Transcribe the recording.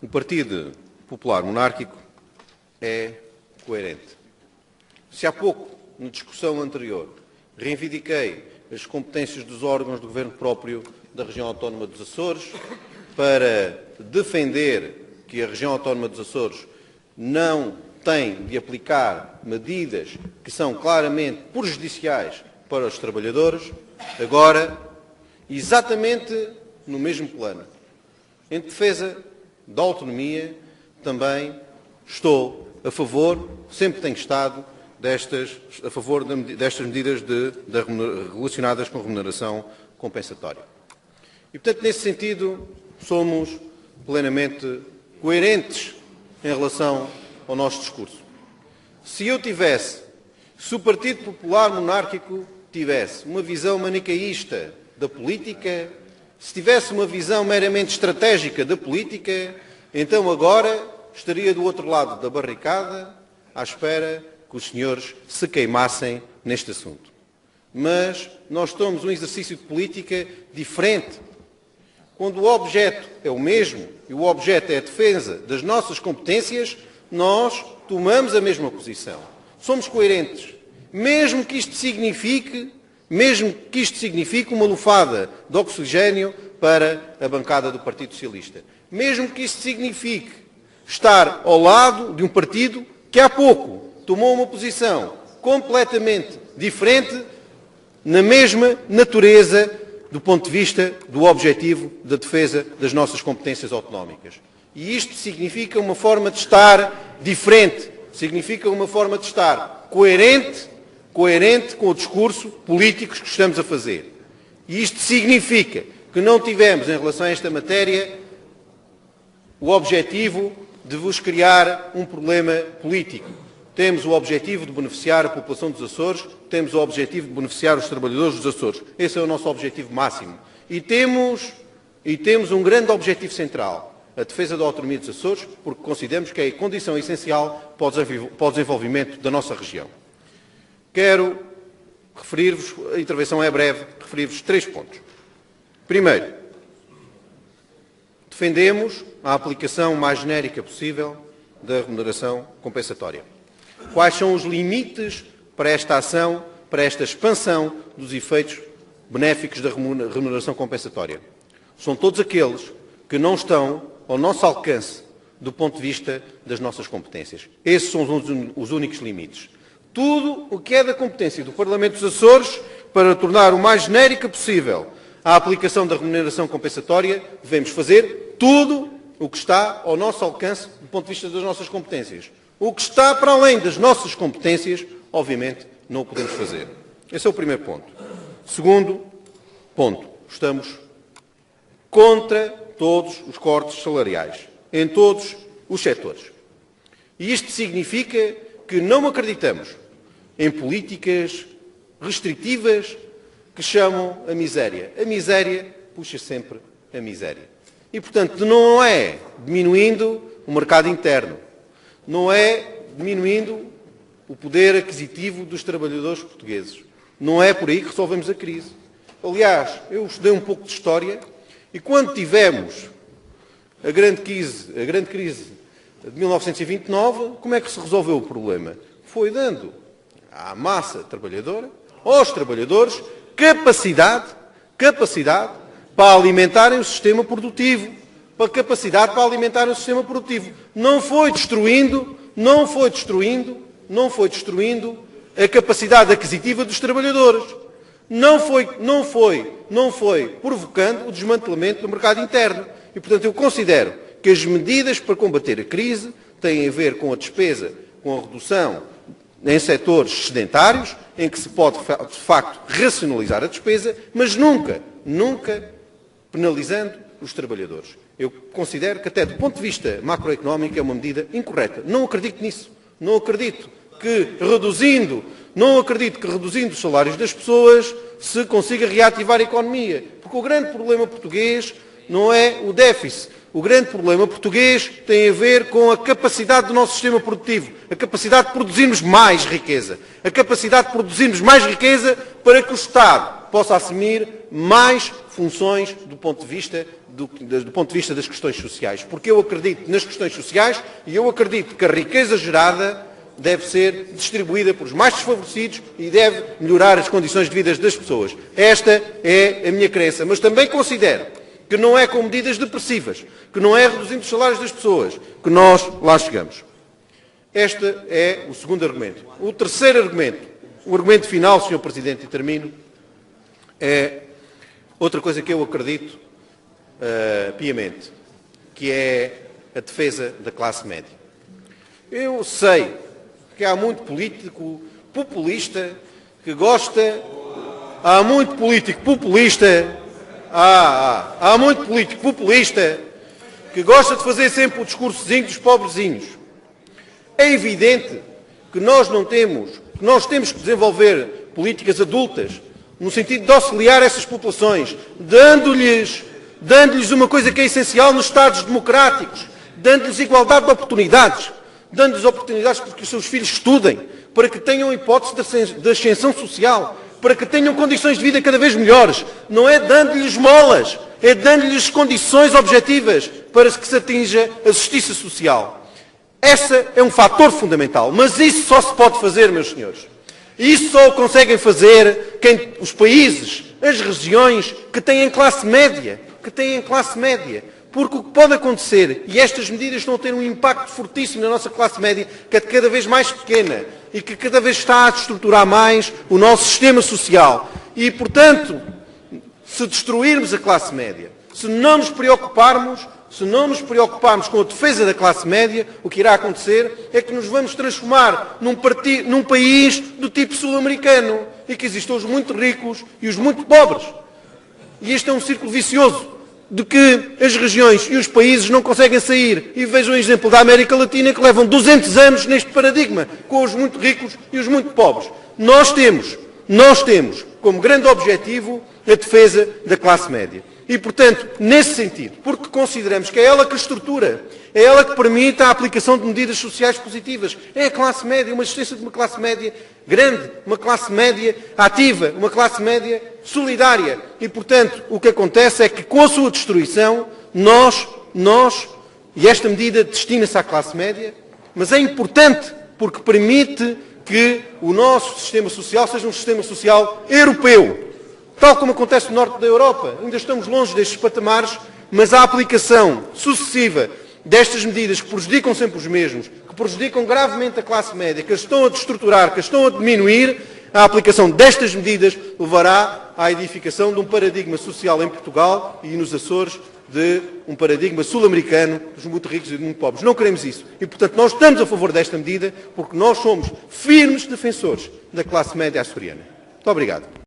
O Partido Popular Monárquico é coerente. Se há pouco, na discussão anterior, reivindiquei as competências dos órgãos do governo próprio da região autónoma dos Açores para defender que a região autónoma dos Açores não tem de aplicar medidas que são claramente prejudiciais para os trabalhadores, agora, exatamente no mesmo plano, em defesa da autonomia, também estou a favor, sempre tenho estado, a favor destas medidas relacionadas com remuneração compensatória. E, portanto, nesse sentido, somos plenamente coerentes em relação ao nosso discurso. Se o Partido Popular Monárquico tivesse uma visão manicaísta da política, se tivesse uma visão meramente estratégica da política, então agora estaria do outro lado da barricada, à espera que os senhores se queimassem neste assunto. Mas nós tomamos um exercício de política diferente. Quando o objeto é o mesmo e o objeto é a defesa das nossas competências, nós tomamos a mesma posição. Somos coerentes. Mesmo que isto signifique uma lufada de oxigénio para a bancada do Partido Socialista. Mesmo que isto signifique estar ao lado de um partido que há pouco tomou uma posição completamente diferente, na mesma natureza, do ponto de vista do objetivo da defesa das nossas competências autonómicas. E isto significa uma forma de estar diferente, significa uma forma de estar coerente com o discurso político que estamos a fazer. E isto significa que não tivemos, em relação a esta matéria, o objetivo de vos criar um problema político. Temos o objetivo de beneficiar a população dos Açores, temos o objetivo de beneficiar os trabalhadores dos Açores. Esse é o nosso objetivo máximo. E temos um grande objetivo central, a defesa da autonomia dos Açores, porque consideramos que é a condição essencial para o desenvolvimento da nossa região. Quero referir-vos, a intervenção é breve, referir-vos 3 pontos. Primeiro, defendemos a aplicação mais genérica possível da remuneração compensatória. Quais são os limites para esta ação, para esta expansão dos efeitos benéficos da remuneração compensatória? São todos aqueles que não estão ao nosso alcance do ponto de vista das nossas competências. Esses são os únicos limites. Tudo o que é da competência do Parlamento dos Açores, para tornar o mais genérica possível a aplicação da remuneração compensatória, devemos fazer tudo o que está ao nosso alcance do ponto de vista das nossas competências. O que está para além das nossas competências, obviamente, não o podemos fazer. Esse é o primeiro ponto. Segundo ponto, estamos contra todos os cortes salariais, em todos os setores. E isto significa que não acreditamos em políticas restritivas que chamam a miséria. A miséria puxa sempre a miséria. E, portanto, não é diminuindo o mercado interno, não é diminuindo o poder aquisitivo dos trabalhadores portugueses. Não é por aí que resolvemos a crise. Aliás, eu estudei um pouco de história e quando tivemos a grande crise de 1929, como é que se resolveu o problema? Foi dando à massa trabalhadora, aos trabalhadores, capacidade para alimentarem o sistema produtivo. Não foi destruindo a capacidade aquisitiva dos trabalhadores. Não foi provocando o desmantelamento do mercado interno. E, portanto, eu considero que as medidas para combater a crise têm a ver com a despesa, com a redução em setores sedentários, em que se pode, de facto, racionalizar a despesa, mas nunca penalizando os trabalhadores. Eu considero que, até do ponto de vista macroeconómico, é uma medida incorreta. Não acredito nisso. Não acredito que reduzindo os salários das pessoas se consiga reativar a economia. Porque o grande problema português não é o déficit. O grande problema português tem a ver com a capacidade do nosso sistema produtivo, a capacidade de produzirmos mais riqueza, para que o Estado possa assumir mais funções do ponto de vista do ponto de vista das questões sociais, porque eu acredito nas questões sociais e eu acredito que a riqueza gerada deve ser distribuída pelos mais desfavorecidos e deve melhorar as condições de vida das pessoas. Esta é a minha crença, mas também considero que não é com medidas depressivas, que não é reduzindo os salários das pessoas, que nós lá chegamos. Este é o segundo argumento. O terceiro argumento, o argumento final, Sr. Presidente, e termino, é outra coisa que eu acredito piamente, que é a defesa da classe média. Eu sei que há muito político populista que gosta... Há muito político populista... Há muito político populista que gosta de fazer sempre o discursozinho dos pobrezinhos. É evidente que nós temos que desenvolver políticas adultas no sentido de auxiliar essas populações, dando-lhes uma coisa que é essencial nos Estados democráticos, dando-lhes igualdade de oportunidades, dando-lhes oportunidades para que os seus filhos estudem, para que tenham hipótese de ascensão social, para que tenham condições de vida cada vez melhores. Não é dando-lhes molas, é dando-lhes condições objetivas para que se atinja a justiça social. Esse é um fator fundamental, mas isso só se pode fazer, meus senhores. Isso só o conseguem fazer os países, as regiões que têm classe média, Porque o que pode acontecer, e estas medidas estão a ter um impacto fortíssimo na nossa classe média, que é cada vez mais pequena e que cada vez está a destruturar mais o nosso sistema social. E, portanto, se destruirmos a classe média, se não nos preocuparmos com a defesa da classe média, o que irá acontecer é que nos vamos transformar num país do tipo sul-americano, e que existam os muito ricos e os muito pobres. E este é um círculo vicioso, de que as regiões e os países não conseguem sair. E vejam o exemplo da América Latina, que levam 200 anos neste paradigma, com os muito ricos e os muito pobres. Nós temos como grande objetivo a defesa da classe média. E, portanto, nesse sentido, porque consideramos que é ela que estrutura, é ela que permite a aplicação de medidas sociais positivas, é a classe média, uma existência de uma classe média grande, uma classe média ativa, uma classe média solidária. E, portanto, o que acontece é que, com a sua destruição, e esta medida destina-se à classe média, mas é importante porque permite que o nosso sistema social seja um sistema social europeu. Tal como acontece no norte da Europa, ainda estamos longe destes patamares, mas a aplicação sucessiva destas medidas que prejudicam sempre os mesmos, que prejudicam gravemente a classe média, que as estão a destruturar, que as estão a diminuir, a aplicação destas medidas levará à edificação de um paradigma social em Portugal e nos Açores de um paradigma sul-americano dos muito ricos e dos muito pobres. Não queremos isso. E, portanto, nós estamos a favor desta medida porque nós somos firmes defensores da classe média açoriana. Muito obrigado.